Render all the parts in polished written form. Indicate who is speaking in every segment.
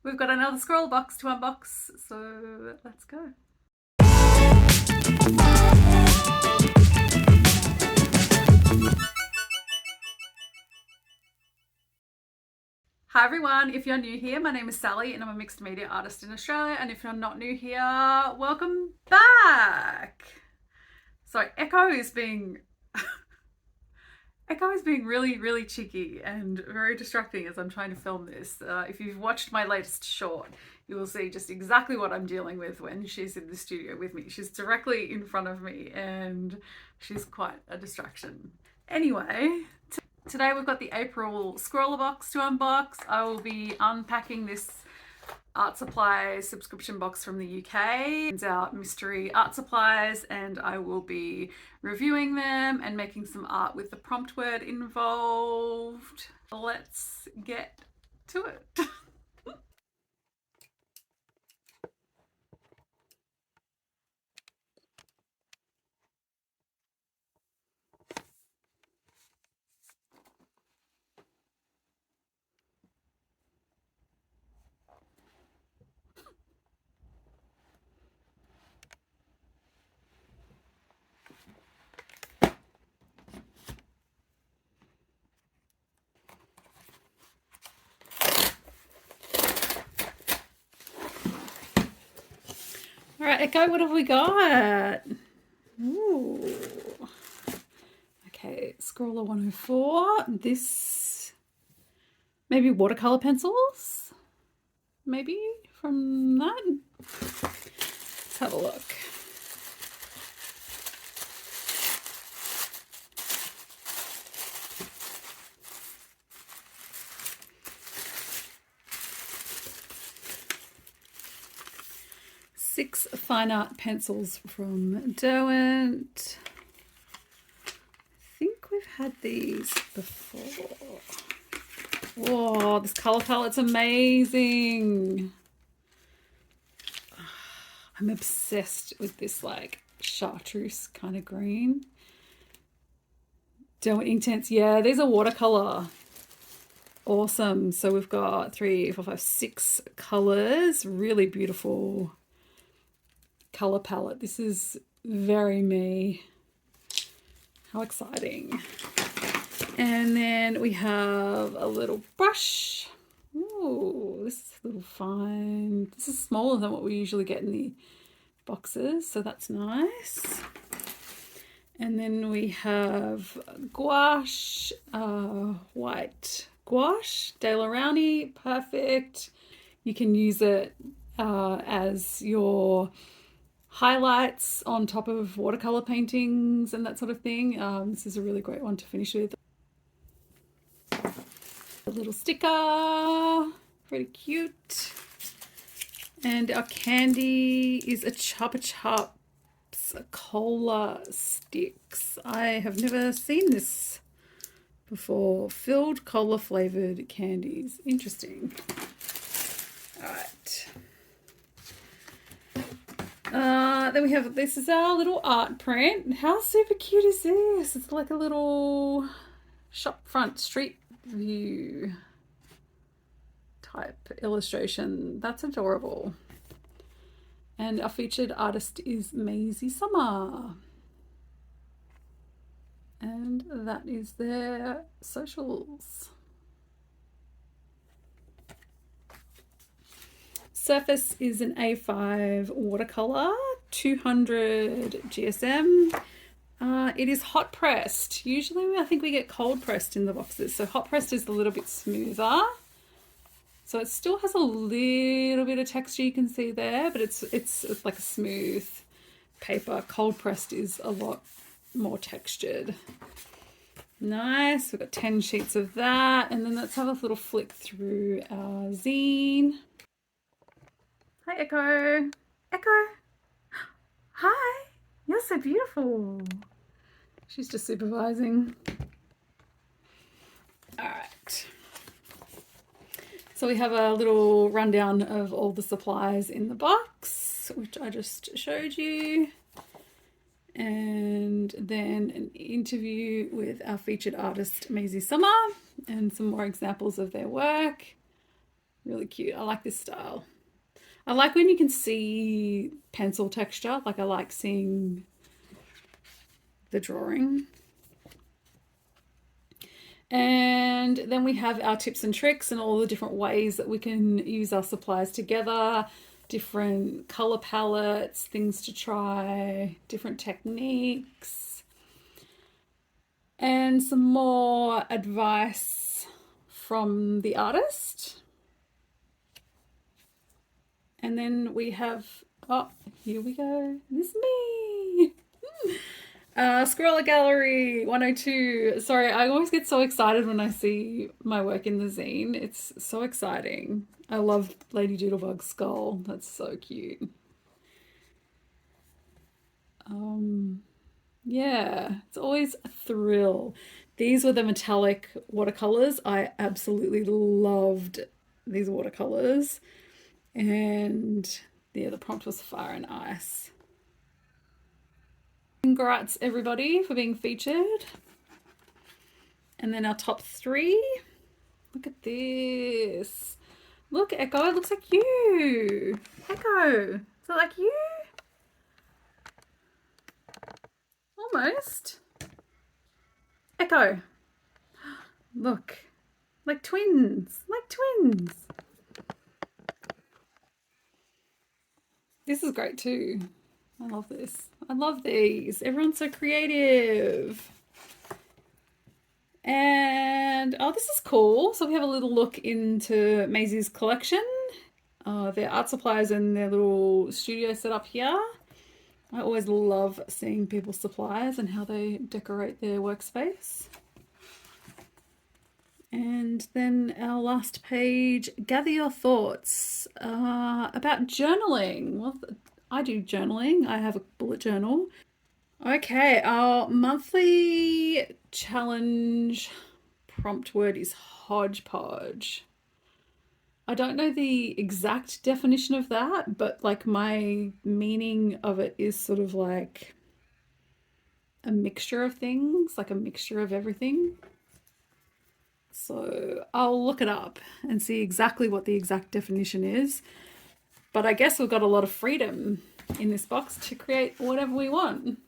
Speaker 1: We've got another scroll box to unbox, so let's go. Hi everyone, if you're new here, my name is Sally and I'm a mixed media artist in Australia, and if you're not new here, welcome back. So Echo is being really cheeky and very distracting as I'm trying to film this. If you've watched my latest short, you will see just exactly what I'm dealing with when she's in the studio with me. She's directly in front of me and she's quite a distraction. Anyway, today we've got the April SCRAWLR box to unbox. I will be unpacking this art supply subscription box from the UK. It's out mystery art supplies, and I will be reviewing them and making some art with the prompt word involved. Let's get to it. All right, Echo, what have we got? Ooh. Okay, SCRAWLR 104. This, maybe watercolor pencils? Maybe from that? Let's have a look. Six fine art pencils from Derwent. I think we've had these before. Whoa, this color palette's amazing. I'm obsessed with this like chartreuse kind of green. Derwent inktense. Yeah, these are watercolor. Awesome. So we've got 3, 4, 5, 6 colors. Really beautiful color palette. This is very me. How exciting. And then we have a little brush. Ooh, this is a little fine. This is smaller than what we usually get in the boxes, so that's nice. And then we have gouache, white gouache, Daler-Rowney, perfect. You can use it as your highlights on top of watercolor paintings and that sort of thing. This is a really great one to finish with. A little sticker, pretty cute. And our candy is a Chupa Chups cola sticks. I have never seen this before. Filled cola flavored candies. Interesting. All right. Then we have, this is our little art print. How super cute is this? It's like a little shop front street view type illustration. That's adorable. And our featured artist is Maisie Summer. And that is their socials. Surface is an A5 watercolor, 200 GSM. It is hot pressed. Usually I think we get cold pressed in the boxes. So hot pressed is a little bit smoother. So it still has a little bit of texture you can see there, but it's like a smooth paper. Cold pressed is a lot more textured. Nice. We've got 10 sheets of that. And then let's have a little flick through our zine. Hi, Echo. Echo. Hi. You're so beautiful. She's just supervising. All right. So we have a little rundown of all the supplies in the box, which I just showed you. And then an interview with our featured artist, Maisie Summer, and some more examples of their work. Really cute. I like this style. I like when you can see pencil texture. Like I like seeing the drawing. And then we have our tips and tricks and all the different ways that we can use our supplies together, different color palettes, things to try, different techniques, and some more advice from the artist. And then we have, oh, here we go. This is me. Scroller Gallery 102. Sorry, I always get so excited when I see my work in the zine. It's so exciting. I love Lady Doodlebug's skull. That's so cute. Yeah, it's always a thrill. These were the metallic watercolors. I absolutely loved these watercolors. And yeah, the prompt was fire and ice. Congrats everybody for being featured. And then our top 3. Look at this. Look, Echo, it looks like you. Echo, is that like you? Almost. Echo. Look, like twins, like twins. This is great too. I love this. I love these. Everyone's so creative. And oh, this is cool. So we have a little look into Maisie's collection, their art supplies and their little studio set up here. I always love seeing people's supplies and how they decorate their workspace. And then our last page, gather your thoughts about journaling. Well, I do journaling. I have a bullet journal. Okay, our monthly challenge prompt word is hodgepodge. I don't know the exact definition of that, but like my meaning of it is sort of like a mixture of things, like a mixture of everything. So I'll look it up and see exactly what the exact definition is. But I guess we've got a lot of freedom in this box to create whatever we want.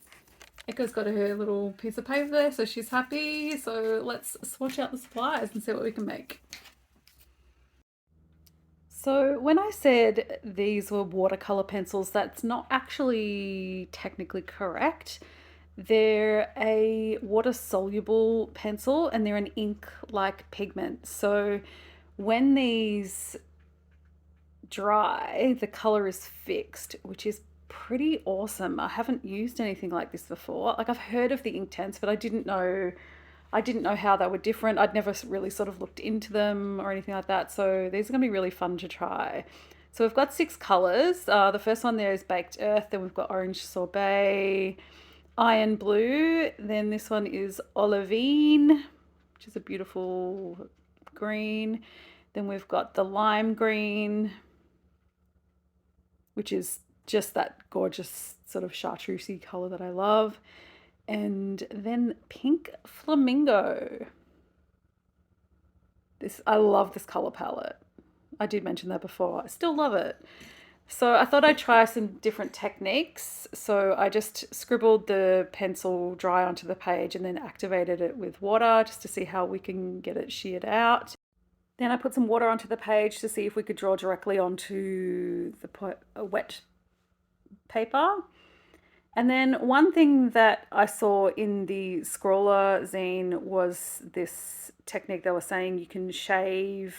Speaker 1: Echo's got her little piece of paper there, so she's happy. So let's swatch out the supplies and see what we can make. So when I said these were watercolor pencils, that's not actually technically correct. They're a water-soluble pencil and they're an ink-like pigment. So when these dry, the color is fixed, which is pretty awesome. I haven't used anything like this before. Like I've heard of the inktense, but I didn't know how they were different. I'd never really sort of looked into them or anything like that. So these are gonna be really fun to try. So we've got 6 colors. The first one there is Baked Earth. Then we've got Orange Sorbet, Iron Blue. Then this one is Olivine, which is a beautiful green. Then we've got the Lime Green, which is just that gorgeous sort of chartreusey color that I love. And then Pink Flamingo. I love this color palette. I did mention that before. I still love it. So I thought I'd try some different techniques. So I just scribbled the pencil dry onto the page and then activated it with water just to see how we can get it sheared out. Then I put some water onto the page to see if we could draw directly onto the wet paper. And then one thing that I saw in the SCRAWLR zine was this technique. They were saying you can shave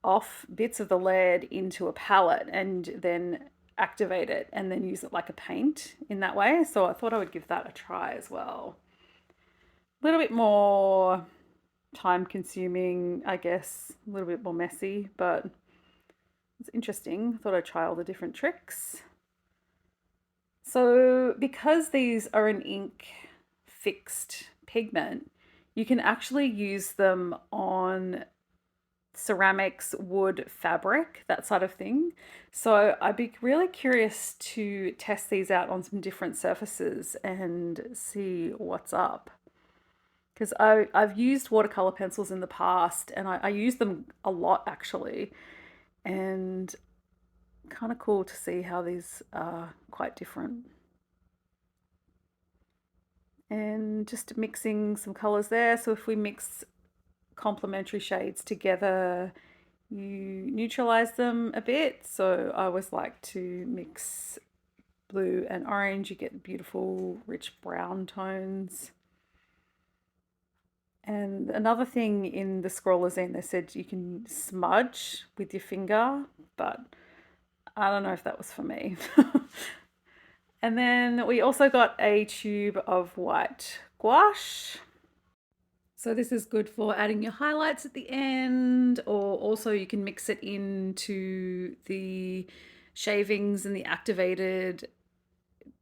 Speaker 1: off bits of the lead into a palette and then activate it and then use it like a paint in that way. So I thought I would give that a try as well. A little bit more time consuming, I guess, a little bit more messy, but it's interesting. I thought I'd try all the different tricks. So because these are an ink fixed pigment, you can actually use them on ceramics, wood, fabric, that sort of thing. So I'd be really curious to test these out on some different surfaces and see what's up. Because I've used watercolor pencils in the past and I use them a lot actually. and kind of cool to see how these are quite different. And just mixing some colors there. So if we mix complementary shades together, you neutralize them a bit. So I always like to mix blue and orange. You get beautiful rich brown tones. And another thing in the Scrawler zine, they said you can smudge with your finger, but I don't know if that was for me. And then we also got a tube of white gouache. So this is good for adding your highlights at the end, or also you can mix it into the shavings and the activated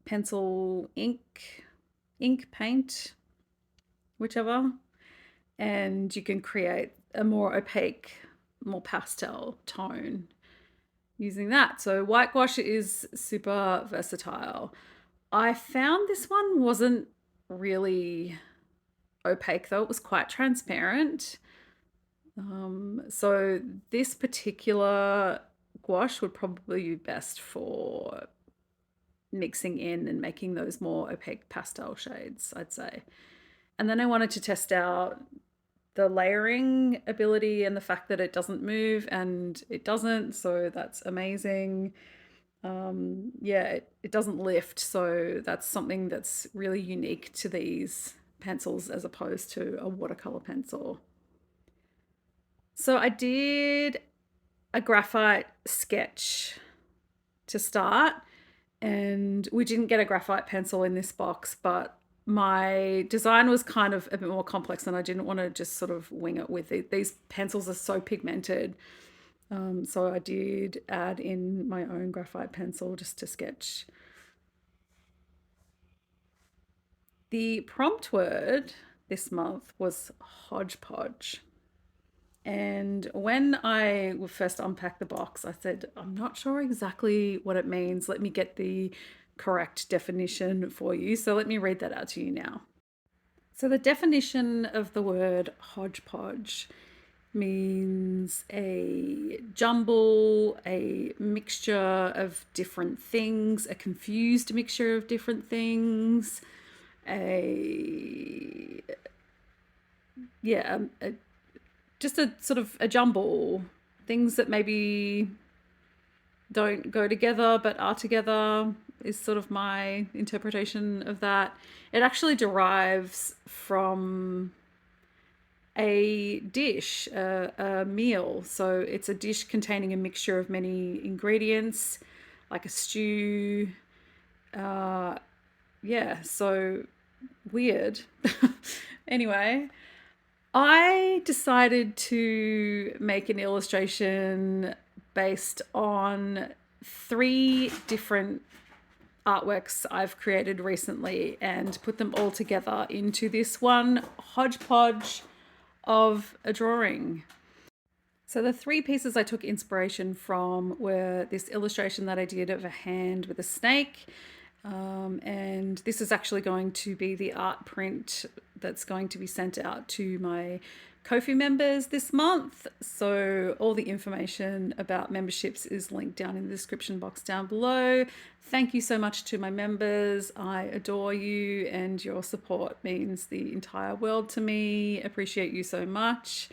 Speaker 1: pencil ink paint, whichever. And you can create a more opaque, more pastel tone using that. So white gouache is super versatile. I found this one wasn't really opaque though, it was quite transparent. So this particular gouache would probably be best for mixing in and making those more opaque pastel shades, I'd say. And then I wanted to test out the layering ability and the fact that it doesn't move, and it doesn't, so that's amazing. Yeah, it doesn't lift, so that's something that's really unique to these pencils as opposed to a watercolor pencil. So I did a graphite sketch to start, and we didn't get a graphite pencil in this box, but my design was kind of a bit more complex and I didn't want to just sort of wing it with it. These pencils are so pigmented. So I did add in my own graphite pencil just to sketch. The prompt word this month was hodgepodge. And when I first unpacked the box, I said, I'm not sure exactly what it means. Let me get the correct definition for you. So let me read that out to you now. So the definition of the word hodgepodge means a jumble, a mixture of different things, a confused mixture of different things, just a sort of a jumble, things that maybe don't go together but are together is sort of my interpretation of that. It actually derives from a dish, a meal. So it's a dish containing a mixture of many ingredients, like a stew. Yeah, so weird. Anyway, I decided to make an illustration based on 3 different artworks I've created recently and put them all together into this one hodgepodge of a drawing. So the 3 pieces I took inspiration from were this illustration that I did of a hand with a snake. And this is actually going to be the art print that's going to be sent out to my Ko-fi members this month. So all the information about memberships is linked down in the description box down below. Thank you so much to my members. I adore you and your support means the entire world to me. Appreciate you so much.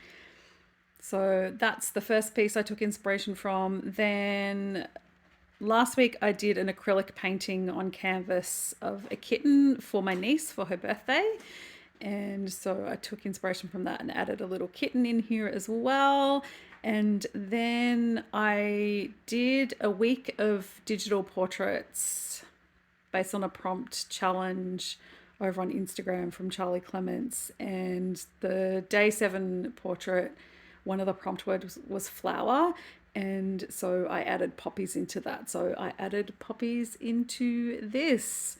Speaker 1: So that's the first piece I took inspiration from. Then last week I did an acrylic painting on canvas of a kitten for my niece for her birthday. And so I took inspiration from that and added a little kitten in here as well. And then I did a week of digital portraits based on a prompt challenge over on Instagram from Charlie Clements. And the day 7 portrait, one of the prompt words was flower. And so I added poppies into that. So I added poppies into this.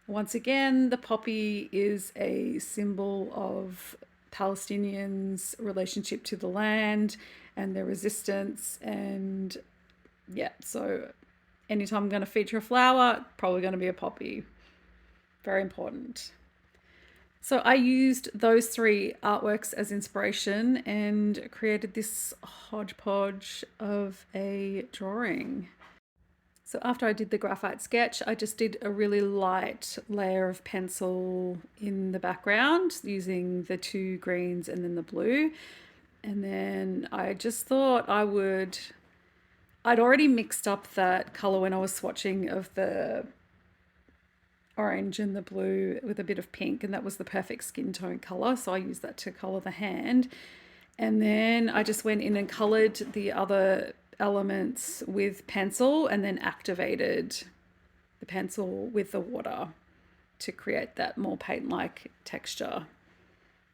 Speaker 1: Once again, the poppy is a symbol of Palestinians' relationship to the land and their resistance. And yeah, so anytime I'm going to feature a flower, probably going to be a poppy. Very important. So I used those three artworks as inspiration and created this hodgepodge of a drawing. So after I did the graphite sketch, I just did a really light layer of pencil in the background using the two greens and then the blue. And then I just thought I'd already mixed up that color when I was swatching of the orange and the blue with a bit of pink, and that was the perfect skin tone color. So I used that to color the hand. And then I just went in and colored the other elements with pencil and then activated the pencil with the water to create that more paint-like texture.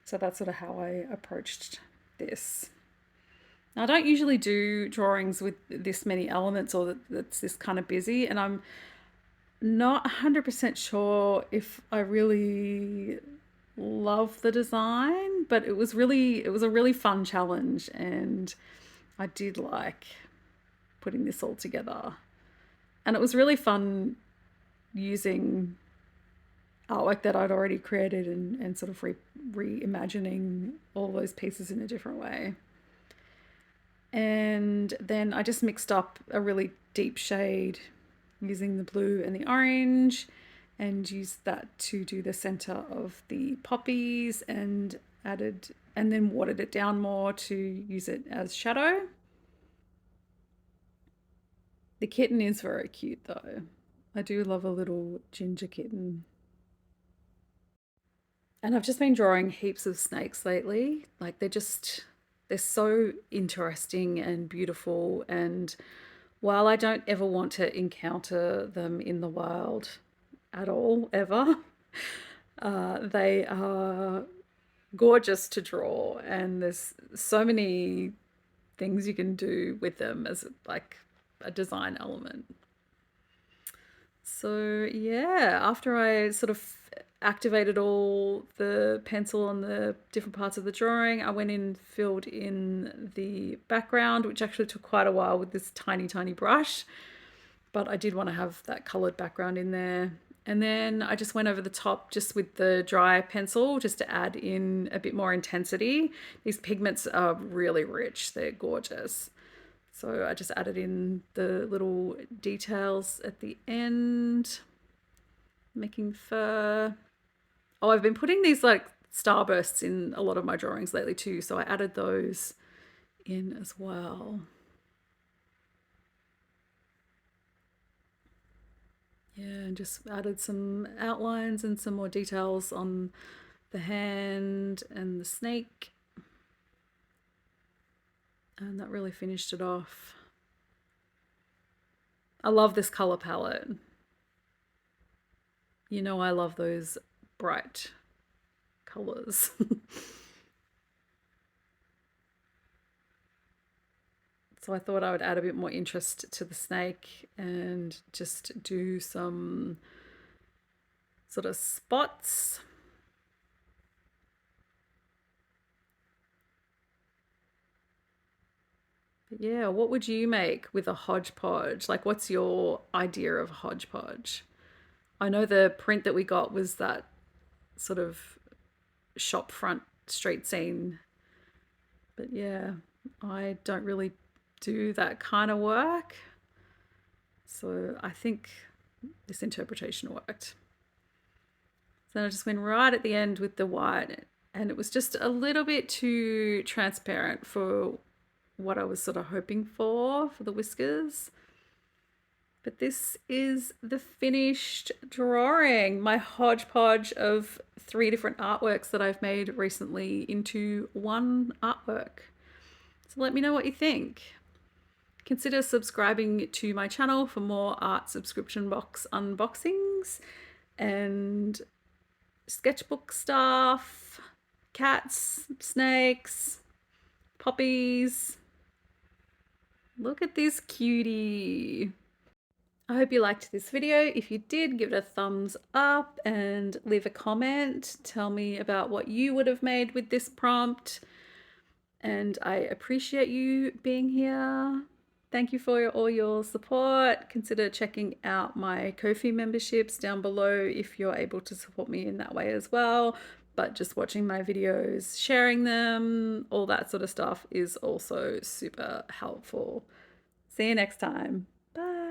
Speaker 1: So that's sort of how I approached this. Now, I don't usually do drawings with this many elements or that's this kind of busy, and I'm not 100% sure if I really love the design, but it was a really fun challenge, and I did like putting this all together. And it was really fun using artwork that I'd already created and sort of reimagining all those pieces in a different way. And then I just mixed up a really deep shade using the blue and the orange and used that to do the center of the poppies and then watered it down more to use it as shadow. The kitten is very cute though. I do love a little ginger kitten. And I've just been drawing heaps of snakes lately. Like they're so interesting and beautiful, and while I don't ever want to encounter them in the wild at all, ever, they are gorgeous to draw, and there's so many things you can do with them as like a design element. So yeah, after I sort of activated all the pencil on the different parts of the drawing, I went in, filled in the background, which actually took quite a while with this tiny brush, but I did want to have that colored background in there. And then I just went over the top just with the dry pencil just to add in a bit more intensity. These pigments are really rich, they're gorgeous. So I just added in the little details at the end, making fur. Oh, I've been putting these like starbursts in a lot of my drawings lately too, so I added those in as well. Yeah, and just added some outlines and some more details on the hand and the snake. And that really finished it off. I love this color palette. You know, I love those bright colors. So I thought I would add a bit more interest to the snake and just do some sort of spots. But yeah, what would you make with a hodgepodge? Like, what's your idea of hodgepodge? I know the print that we got was that sort of shop front street scene. But yeah, I don't really do that kind of work. So I think this interpretation worked. So I just went right at the end with the white, and it was just a little bit too transparent for what I was sort of hoping for the whiskers. But this is the finished drawing, my hodgepodge of 3 different artworks that I've made recently into one artwork. So let me know what you think. Consider subscribing to my channel for more art subscription box unboxings and sketchbook stuff, cats, snakes, poppies. Look at this cutie. I hope you liked this video. If you did, give it a thumbs up and leave a comment. Tell me about what you would have made with this prompt. And I appreciate you being here. Thank you for all your support. Consider checking out my Ko-fi memberships down below if you're able to support me in that way as well. but just watching my videos, sharing them, all that sort of stuff is also super helpful. See you next time. Bye.